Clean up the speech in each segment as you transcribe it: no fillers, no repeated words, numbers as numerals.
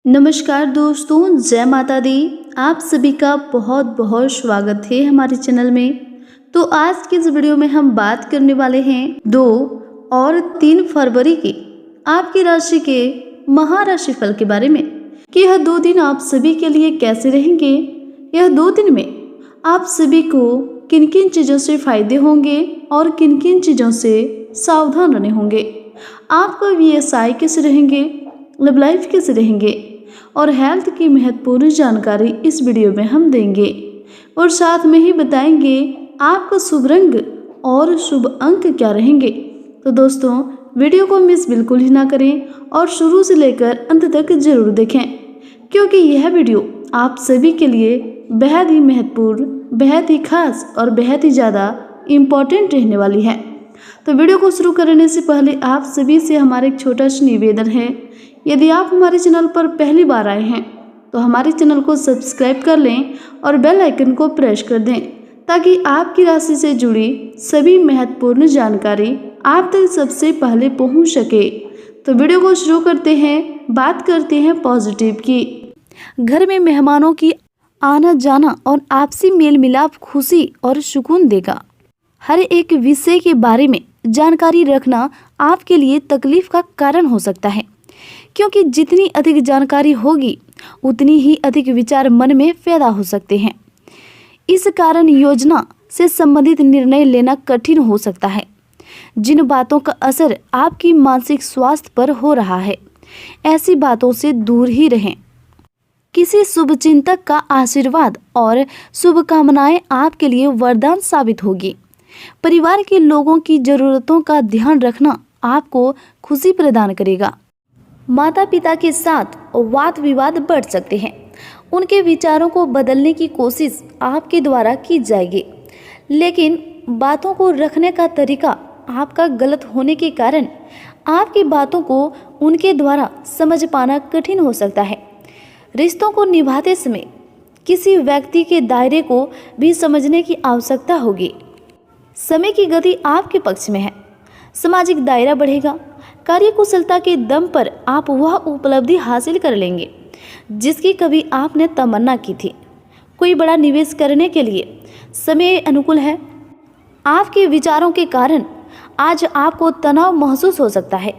नमस्कार दोस्तों, जय माता दी। आप सभी का बहुत बहुत स्वागत है हमारे चैनल में। तो आज की इस वीडियो में हम बात करने वाले हैं 2 और 3 फरवरी के आपकी राशि के महाराशि फल के बारे में कि यह 2 दिन आप सभी के लिए कैसे रहेंगे। यह 2 दिन में आप सभी को किन किन चीज़ों से फायदे होंगे और किन किन चीज़ों से सावधान रहने होंगे। आपका व्यवसाय कैसे रहेंगे, लव लाइफ कैसे रहेंगे और हेल्थ की महत्वपूर्ण जानकारी इस वीडियो में हम देंगे और साथ में ही बताएंगे आपका शुभ रंग और शुभ अंक क्या रहेंगे। तो दोस्तों, वीडियो को मिस बिल्कुल ही ना करें और शुरू से लेकर अंत तक जरूर देखें, क्योंकि यह वीडियो आप सभी के लिए बेहद ही महत्वपूर्ण, बेहद ही खास और बेहद ही ज़्यादा इम्पोर्टेंट रहने वाली है। तो वीडियो को शुरू करने से पहले आप सभी से हमारा एक छोटा सा निवेदन है, यदि आप हमारे चैनल पर पहली बार आए हैं तो हमारे चैनल को सब्सक्राइब कर लें और बेल आइकन को प्रेस कर दें, ताकि आपकी राशि से जुड़ी सभी महत्वपूर्ण जानकारी आप तक सबसे पहले पहुंच सके। तो वीडियो को शुरू करते हैं, बात करते हैं पॉजिटिव की। घर में मेहमानों की आना जाना और आपसी मेल मिलाप खुशी और सुकून देगा। हर एक विषय के बारे में जानकारी रखना आपके लिए तकलीफ का कारण हो सकता है, क्योंकि जितनी अधिक जानकारी होगी उतनी ही अधिक विचार मन में पैदा हो सकते हैं। इस कारण योजना से संबंधित निर्णय लेना कठिन हो सकता है। जिन बातों का असर आपकी मानसिक स्वास्थ्य पर हो रहा है, ऐसी बातों से दूर ही रहें। किसी शुभचिंतक का आशीर्वाद और शुभकामनाएं आपके लिए वरदान साबित होगी। परिवार के लोगों की जरूरतों का ध्यान रखना आपको खुशी प्रदान करेगा। माता पिता के साथ वाद विवाद बढ़ सकते हैं। उनके विचारों को बदलने की कोशिश आपके द्वारा की जाएगी, लेकिन बातों को रखने का तरीका आपका गलत होने के कारण आपकी बातों को उनके द्वारा समझ पाना कठिन हो सकता है। रिश्तों को निभाते समय किसी व्यक्ति के दायरे को भी समझने की आवश्यकता होगी। समय की गति आपके पक्ष में है। सामाजिक दायरा बढ़ेगा। कार्यकुशलता के दम पर आप वह उपलब्धि हासिल कर लेंगे जिसकी कभी आपने तमन्ना की थी। कोई बड़ा निवेश करने के लिए समय अनुकूल है। आपके विचारों के कारण आज आपको तनाव महसूस हो सकता है।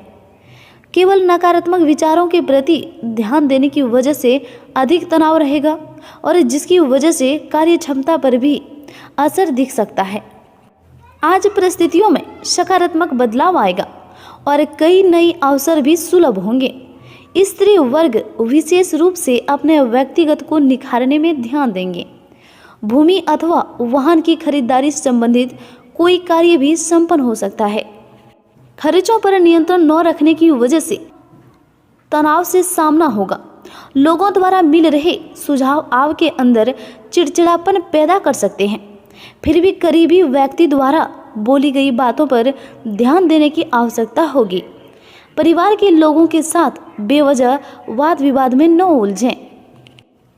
केवल नकारात्मक विचारों के प्रति ध्यान देने की वजह से अधिक तनाव रहेगा और जिसकी वजह से कार्य क्षमता पर भी असर दिख सकता है। आज परिस्थितियों में सकारात्मक बदलाव आएगा और कई नए अवसर भी सुलभ होंगे। स्त्री वर्ग विशेष रूप से अपने व्यक्तिगत को निखारने में ध्यान देंगे। भूमि अथवा वाहन की खरीदारी संबंधित कोई कार्य भी संपन्न हो सकता है। खर्चों पर नियंत्रण न रखने की वजह से तनाव से सामना होगा। लोगों द्वारा मिल रहे सुझाव आपके अंदर चिड़चिड़ापन पैदा कर सकते हैं। फिर भी करीबी व्यक्ति द्वारा बोली गई बातों पर ध्यान देने की आवश्यकता होगी। परिवार के लोगों के साथ बेवजह वाद विवाद में न उलझें।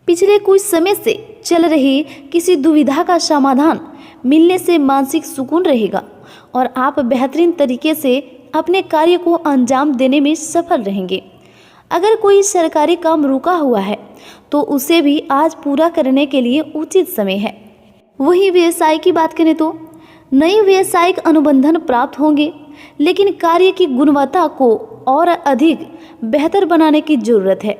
पिछले कुछ समय से चल रही किसी दुविधा का समाधान मिलने से मानसिक सुकून रहेगा और आप बेहतरीन तरीके से अपने कार्य को अंजाम देने में सफल रहेंगे। अगर कोई सरकारी काम रुका हुआ है तो उसे भी आज पूरा करने के लिए उचित समय है। वहीं व्यवसाय की बात करें तो नए व्यावसायिक अनुबंधन प्राप्त होंगे, लेकिन कार्य की गुणवत्ता को और अधिक बेहतर बनाने की जरूरत है।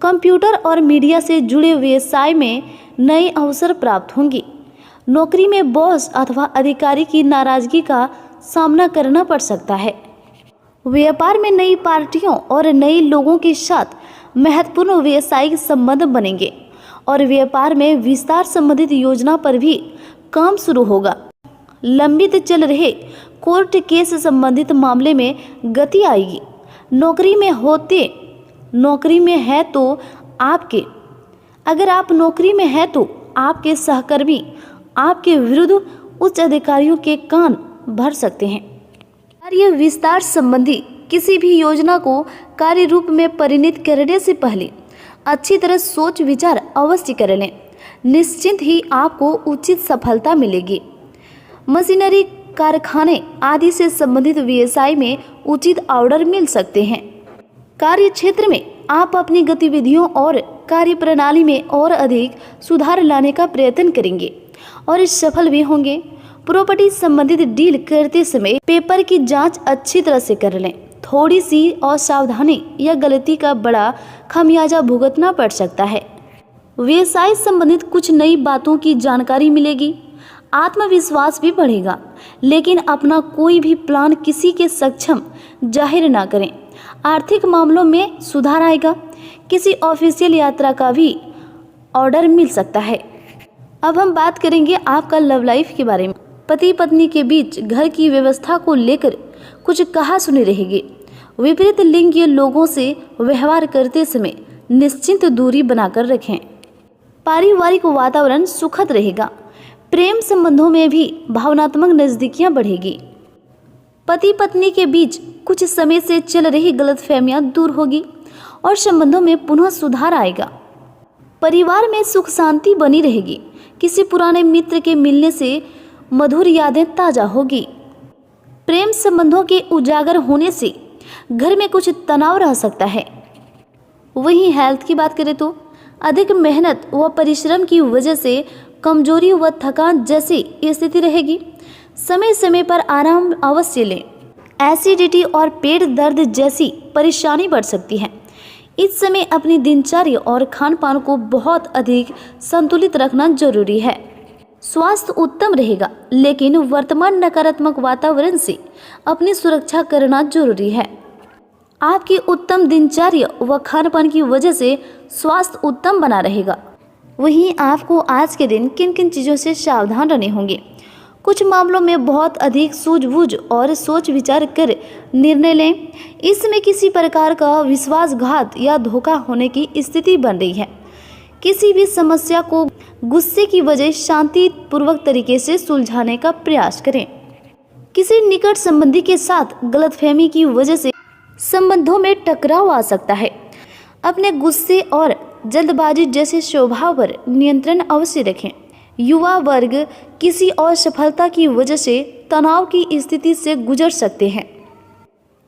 कंप्यूटर और मीडिया से जुड़े व्यवसाय में नए अवसर प्राप्त होंगे। नौकरी में बॉस अथवा अधिकारी की नाराजगी का सामना करना पड़ सकता है। व्यापार में नई पार्टियों और नए लोगों के साथ महत्वपूर्ण व्यावसायिक संबंध बनेंगे और व्यापार में विस्तार संबंधित योजना पर भी काम शुरू होगा। लंबित चल रहे कोर्ट केस संबंधित मामले में गति आएगी। नौकरी में है तो आपके सहकर्मी आपके विरुद्ध उच्च अधिकारियों के कान भर सकते हैं। कार्य विस्तार संबंधी किसी भी योजना को कार्य रूप में परिणत करने से पहले अच्छी तरह सोच विचार अवश्य कर लें। निश्चित ही आपको उचित सफलता मिलेगी। मशीनरी, कारखाने आदि से संबंधित व्यवसाय में उचित ऑर्डर मिल सकते हैं। कार्य क्षेत्र में आप अपनी गतिविधियों और कार्य प्रणाली में और अधिक सुधार लाने का प्रयत्न करेंगे और इस सफल भी होंगे। प्रॉपर्टी संबंधित डील करते समय पेपर की जांच अच्छी तरह से कर लें। थोड़ी सी असावधानी या गलती का बड़ा खमियाजा भुगतना पड़ सकता है। व्यवसाय संबंधित कुछ नई बातों की जानकारी मिलेगी। आत्मविश्वास भी बढ़ेगा, लेकिन अपना कोई भी प्लान किसी के सक्षम जाहिर ना करें। आर्थिक मामलों में सुधार आएगा। किसी ऑफिशियल यात्रा का भी ऑर्डर मिल सकता है। अब हम बात करेंगे आपका लव लाइफ के बारे में। पति पत्नी के बीच घर की व्यवस्था को लेकर कुछ कहा-सुनी रहेगी। विपरीत लिंगीय लोगों से व्यवहार करते समय निश्चिंत दूरी बनाकर रखें। पारिवारिक वातावरण सुखद रहेगा। प्रेम संबंधों में भी भावनात्मक नजदीकियां बढ़ेगी। पति पत्नी के बीच कुछ समय से चल रही गलतफहमियां दूर होगी और संबंधों में पुनः सुधार आएगा। परिवार में सुख शांति बनी रहेगी। किसी पुराने मित्र के मिलने से मधुर यादें ताजा होगी। प्रेम संबंधों के उजागर होने से घर में कुछ तनाव रह सकता है। वहीं हेल्थ की बात करें तो अधिक मेहनत व परिश्रम की वजह से कमजोरी व थकान जैसी स्थिति रहेगी। समय समय पर आराम अवश्य लें। एसिडिटी और पेट दर्द जैसी परेशानी बढ़ सकती है। इस समय अपनी दिनचर्या और खान पान को बहुत अधिक संतुलित रखना जरूरी है। स्वास्थ्य उत्तम रहेगा, लेकिन वर्तमान नकारात्मक वातावरण से अपनी सुरक्षा करना जरूरी है। आपकी उत्तम दिनचर्या व खान पान की वजह से स्वास्थ्य उत्तम बना रहेगा। वहीं आपको आज के दिन किन किन चीज़ों से सावधान रहने होंगे। कुछ मामलों में बहुत अधिक सूझबूझ और सोच विचार कर निर्णय लें। इसमें किसी प्रकार का विश्वासघात या धोखा होने की स्थिति बन रही है। किसी भी समस्या को गुस्से की वजह शांतिपूर्वक तरीके से सुलझाने का प्रयास करें। किसी निकट संबंधी के साथ गलतफहमी की वजह से संबंधों में टकराव आ सकता है। अपने गुस्से और जल्दबाजी जैसे स्वभाव पर नियंत्रण अवश्य रखें। युवा वर्ग किसी असफलता की वजह से तनाव की स्थिति से गुजर सकते हैं।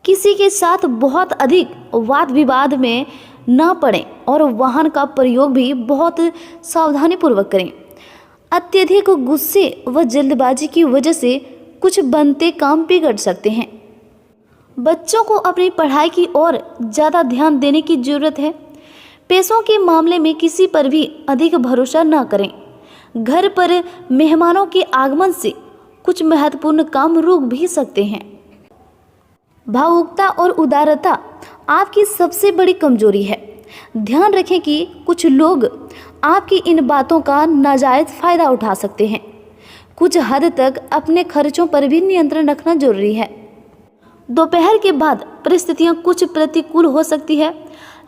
किसी के साथ बहुत अधिक वाद विवाद में न पड़ें और वाहन का प्रयोग भी बहुत सावधानी पूर्वक करें। अत्यधिक गुस्से व जल्दबाजी की वजह से कुछ बनते काम बिगड़ सकते हैं। बच्चों को अपनी पढ़ाई की ओर ज़्यादा ध्यान देने की जरूरत है। पैसों के मामले में किसी पर भी अधिक भरोसा न करें। घर पर मेहमानों के आगमन से कुछ महत्वपूर्ण काम रुक भी सकते हैं। भावुकता और उदारता आपकी सबसे बड़ी कमजोरी है। ध्यान रखें कि कुछ लोग आपकी इन बातों का नाजायज फायदा उठा सकते हैं। कुछ हद तक अपने खर्चों पर भी नियंत्रण रखना जरूरी है। दोपहर के बाद परिस्थितियां कुछ प्रतिकूल हो सकती है।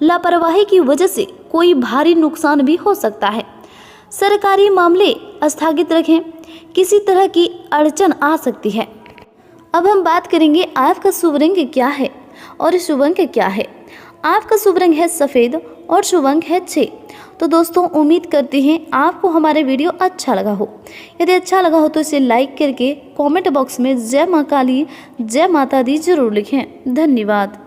लापरवाही की वजह से कोई भारी नुकसान भी हो सकता है। सरकारी मामले स्थगित रखें। किसी तरह की अड़चन आ सकती है। अब हम बात करेंगे आपका शुभ रंग क्या है और शुभ अंक क्या है। आपका शुभ रंग है सफ़ेद और शुभ अंक है 6। तो दोस्तों उम्मीद करते हैं आपको हमारे वीडियो अच्छा लगा हो। यदि अच्छा लगा हो तो इसे लाइक करके कमेंट बॉक्स में जय मां काली जय माता दी जरूर लिखें। धन्यवाद।